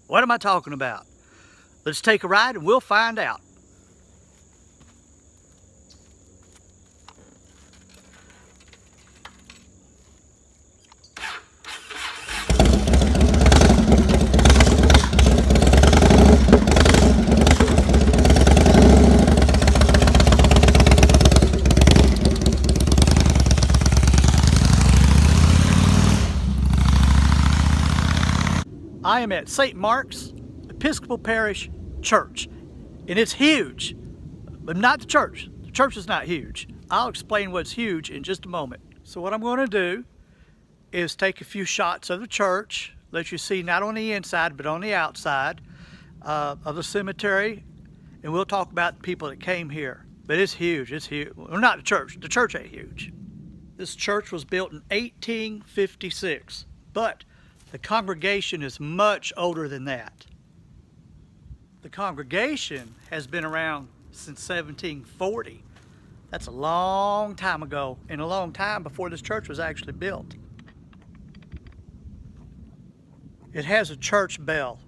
What am I talking about? Let's take a ride and we'll find out. I am at St. Mark's Episcopal Parish Church, and it's huge, but not the church. The church is not huge. I'll explain what's huge in just a moment. So what I'm going to do is take a few shots of the church, let you see not on the inside, but on the outside of the cemetery, and we'll talk about the people that came here. But it's huge, it's huge. Well, not the church ain't huge. This church was built in 1856, but the congregation is much older than that. The congregation has been around since 1740. That's a long time ago, and a long time before this church was actually built. It has a church bell.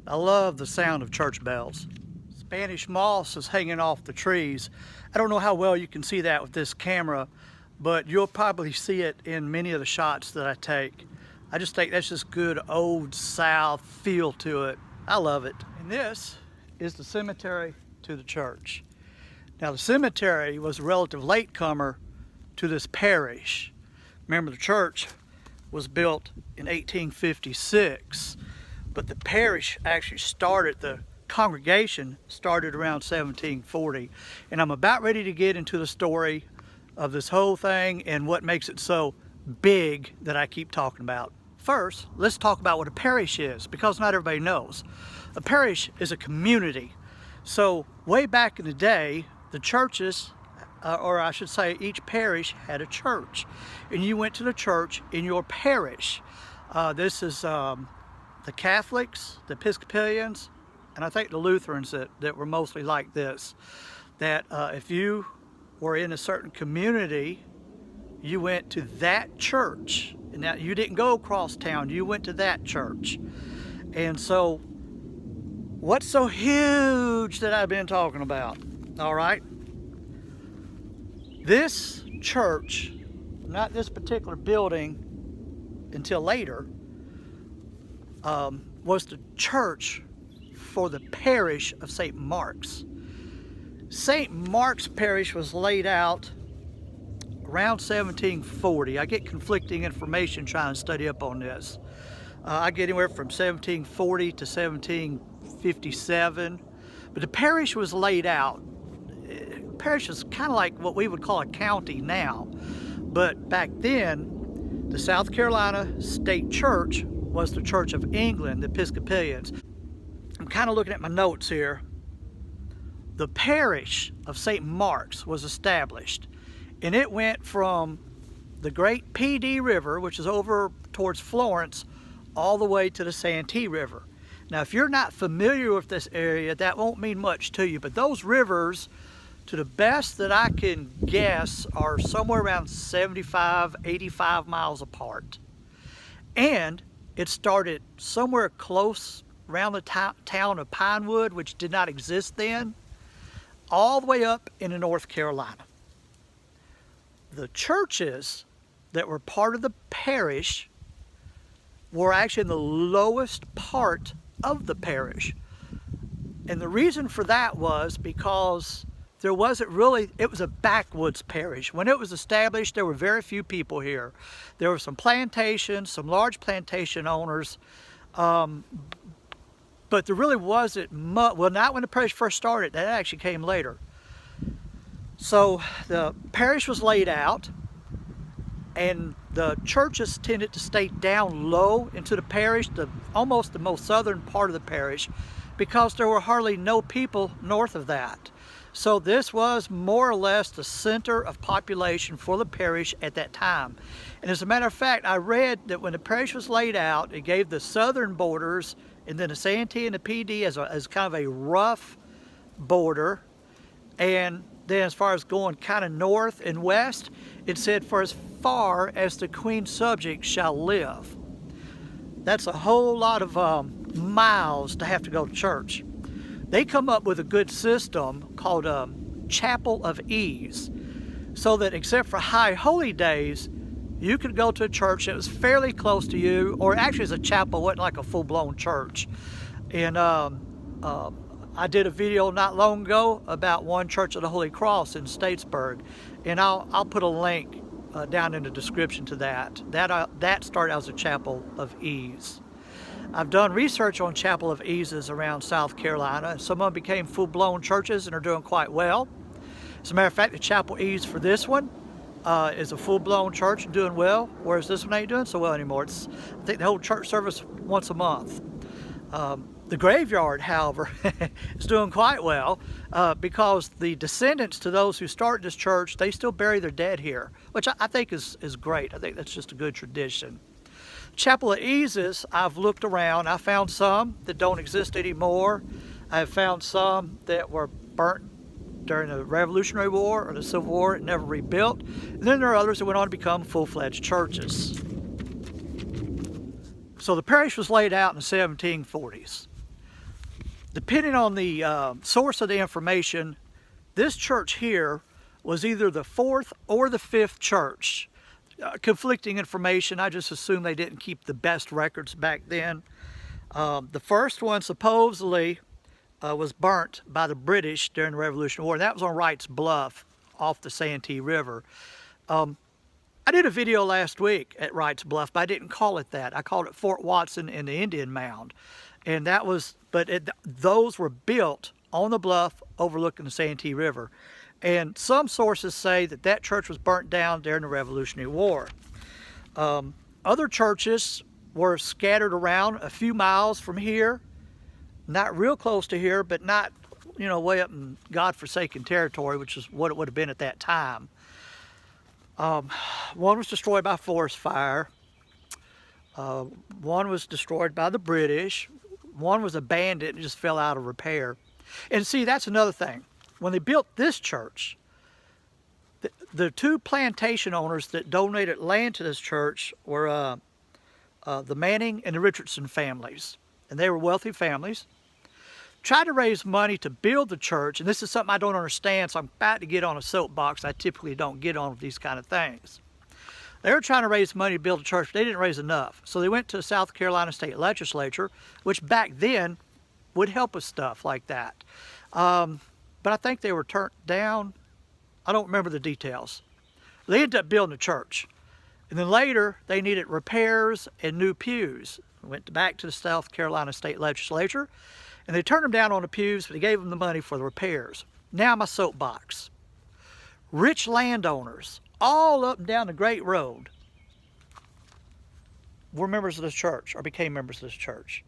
I love the sound of church bells. Spanish moss is hanging off the trees. I don't know how well you can see that with this camera, but you'll probably see it in many of the shots that I take. I just think that's just good old South feel to it. I love it. And this is the cemetery to the church. Now the cemetery was a relative latecomer to this parish. Remember, the church was built in 1856, but the parish actually started, the congregation started around 1740. And I'm about ready to get into the story of this whole thing and what makes it so big that I keep talking about. First, let's talk about what a parish is, because not everybody knows. A parish is a community. So way back in the day, the churches, or I should say each parish had a church, and you went to the church in your parish. This is the Catholics, the Episcopalians, and I think the Lutherans that were mostly like this, that if you were in a certain community, you went to that church. And now you didn't go across town, you went to that church. And so what's so huge that I've been talking about? All right, this church, not this particular building until later, was the church for the parish of St. Mark's. St. Mark's Parish was laid out around 1740. I get conflicting information trying to study up on this. I get anywhere from 1740 to 1757. But the parish was laid out. Parish is kind of like what we would call a county now. But back then, the South Carolina State Church was the Church of England, the Episcopalians. I'm kind of looking at my notes here. The parish of St. Mark's was established, and it went from the great PD River, which is over towards Florence, all the way to the Santee River. Now, if you're not familiar with this area, that won't mean much to you, but those rivers, to the best that I can guess, are somewhere around 75, 85 miles apart. And it started somewhere close around the town of Pinewood, which did not exist then, all the way up into North Carolina. The churches that were part of the parish were actually in the lowest part of the parish. And the reason for that was because there wasn't really, it was a backwoods parish. When it was established, there were very few people here. There were some plantations, some large plantation owners, but there really wasn't much. Well, not when the parish first started. That actually came later. So the parish was laid out, and the churches tended to stay down low into the parish, almost the most southern part of the parish, because there were hardly no people north of that. So this was more or less the center of population for the parish at that time. And as a matter of fact, I read that when the parish was laid out, it gave the southern borders, and then the Santee and the PD as kind of a rough border. And then as far as going kind of north and west, it said, for as far as the Queen's subjects shall live. That's a whole lot of miles to have to go to church. They come up with a good system called Chapel of Ease, so that except for high holy days, you could go to a church that was fairly close to you, or actually as a chapel, wasn't like a full-blown church. And I did a video not long ago about one Church of the Holy Cross in Statesburg, and I'll put a link down in the description to that. That started as a Chapel of Ease. I've done research on Chapel of Eases around South Carolina. Some of them became full-blown churches and are doing quite well. As a matter of fact, the Chapel Ease for this one is a full-blown church and doing well, whereas this one ain't doing so well anymore. I think the whole church service once a month. The graveyard, however, is doing quite well because the descendants to those who started this church, they still bury their dead here, which I think is great. I think that's just a good tradition. Chapel of Eases, I've looked around. I found some that don't exist anymore. I've found some that were burnt during the Revolutionary War or the Civil War and never rebuilt. And then there are others that went on to become full-fledged churches. So the parish was laid out in the 1740s. Depending on the source of the information, this church here was either the 4th or the 5th church. Conflicting information. I just assume they didn't keep the best records back then. The first one supposedly was burnt by the British during the Revolutionary War. That was on Wright's Bluff off the Santee River. I did a video last week at Wright's Bluff, but I didn't call it that. I called it Fort Watson and the Indian Mound. And that was, those were built on the bluff overlooking the Santee River. And some sources say that that church was burnt down during the Revolutionary War. Other churches were scattered around a few miles from here, not real close to here, but not, way up in God-forsaken territory, which is what it would have been at that time. One was destroyed by forest fire. One was destroyed by the British. One was abandoned and just fell out of repair. And see, that's another thing. When they built this church, the two plantation owners that donated land to this church were the Manning and the Richardson families. And they were wealthy families. Tried to raise money to build the church, and this is something I don't understand, so I'm about to get on a soapbox I typically don't get on with these kind of things. They were trying to raise money to build a church, but they didn't raise enough. So they went to the South Carolina State Legislature, which back then would help with stuff like that. But I think they were turned down. I don't remember the details. They ended up building a church. And then later, they needed repairs and new pews. Went back to the South Carolina State Legislature, and they turned them down on the pews, but they gave them the money for the repairs. Now my soapbox. Rich landowners, all up and down the Great Road, were members of this church, or became members of this church.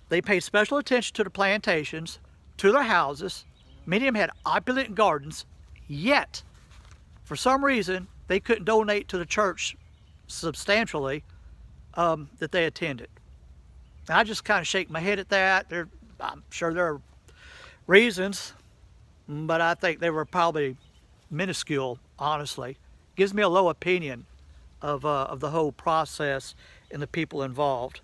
They paid special attention to the plantations, to their houses. Many of them had opulent gardens, yet, for some reason, they couldn't donate to the church substantially that they attended. And I just kind of shake my head at that. I'm sure there are reasons, but I think they were probably minuscule, honestly. Gives me a low opinion of the whole process and the people involved.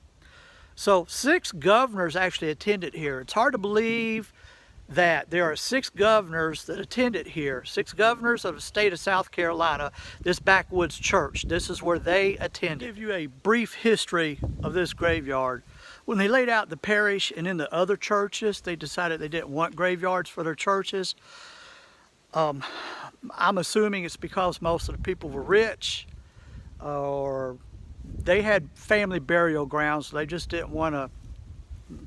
So 6 governors actually attended here. It's hard to believe that there are 6 governors that attended here. 6 governors of the state of South Carolina, this backwoods church. This is where they attended. I'll give you a brief history of this graveyard. When they laid out the parish and in the other churches, they decided they didn't want graveyards for their churches. I'm assuming it's because most of the people were rich, or they had family burial grounds, so they just didn't want to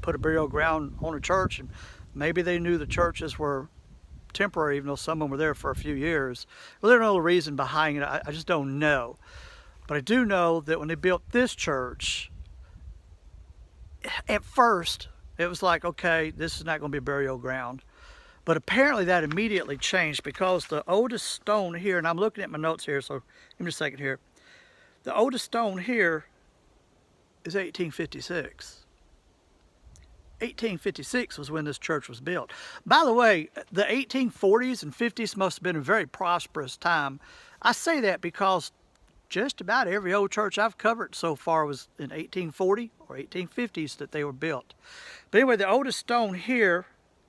put a burial ground on a church. And maybe they knew the churches were temporary, even though some of them were there for a few years. Well, there's no reason behind it. I just don't know. But I do know that when they built this church, at first, it was like, okay, this is not going to be a burial ground. But apparently that immediately changed, because the oldest stone here, and I'm looking at my notes here, so give me a second here. The oldest stone here is 1856. 1856 was when this church was built. By the way, the 1840s and 50s must have been a very prosperous time. I say that because just about every old church I've covered so far was in 1840 or 1850s that they were built. But anyway, the oldest stone here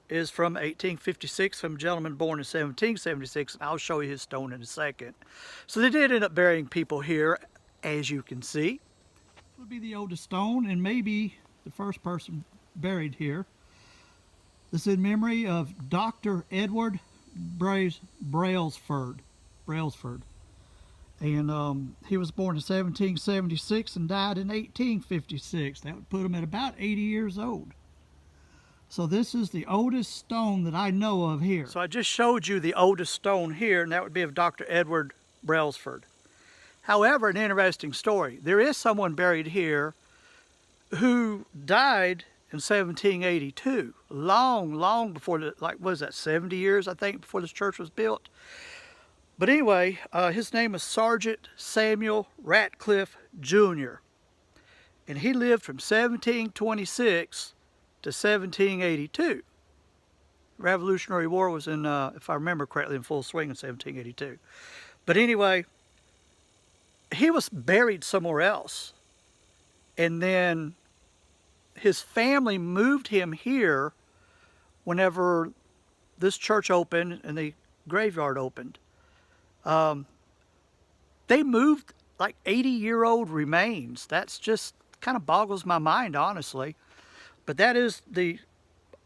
is from 1856 from a gentleman born in 1776, and I'll show you his stone in a second. So they did end up burying people here, as you can see. This would be the oldest stone and maybe the first person buried here. This is in memory of Dr. Edward Brailsford. And he was born in 1776 and died in 1856. That would put him at about 80 years old. So this is the oldest stone that I know of here. So I just showed you the oldest stone here, and that would be of Dr. Edward Brailsford. However, an interesting story. There is someone buried here who died in 1782, long before, like, what is that, 70 years, I think, before this church was built. But anyway, his name is Sergeant Samuel Ratcliffe, Jr. And he lived from 1726 to 1782. The Revolutionary War was in, if I remember correctly, in full swing in 1782. But anyway, he was buried somewhere else. And then his family moved him here whenever this church opened and the graveyard opened. They moved like 80-year-old remains. That's just kind of boggles my mind, honestly. But that is the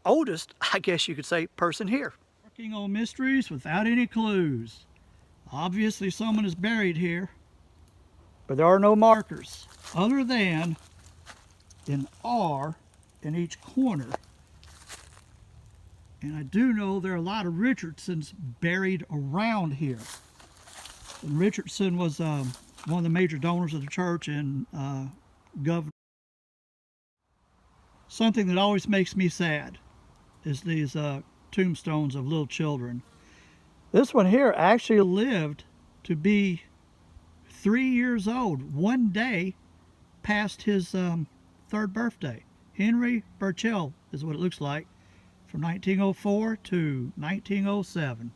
oldest, I guess you could say, person here. Working on mysteries without any clues. Obviously someone is buried here, but there are no markers other than an R in each corner. And I do know there are a lot of Richardsons buried around here. And Richardson was one of the major donors of the church and governor. Something that always makes me sad is these tombstones of little children. This one here actually lived to be 3 years old, one day past his third birthday. Henry Burchell is what it looks like, from 1904 to 1907.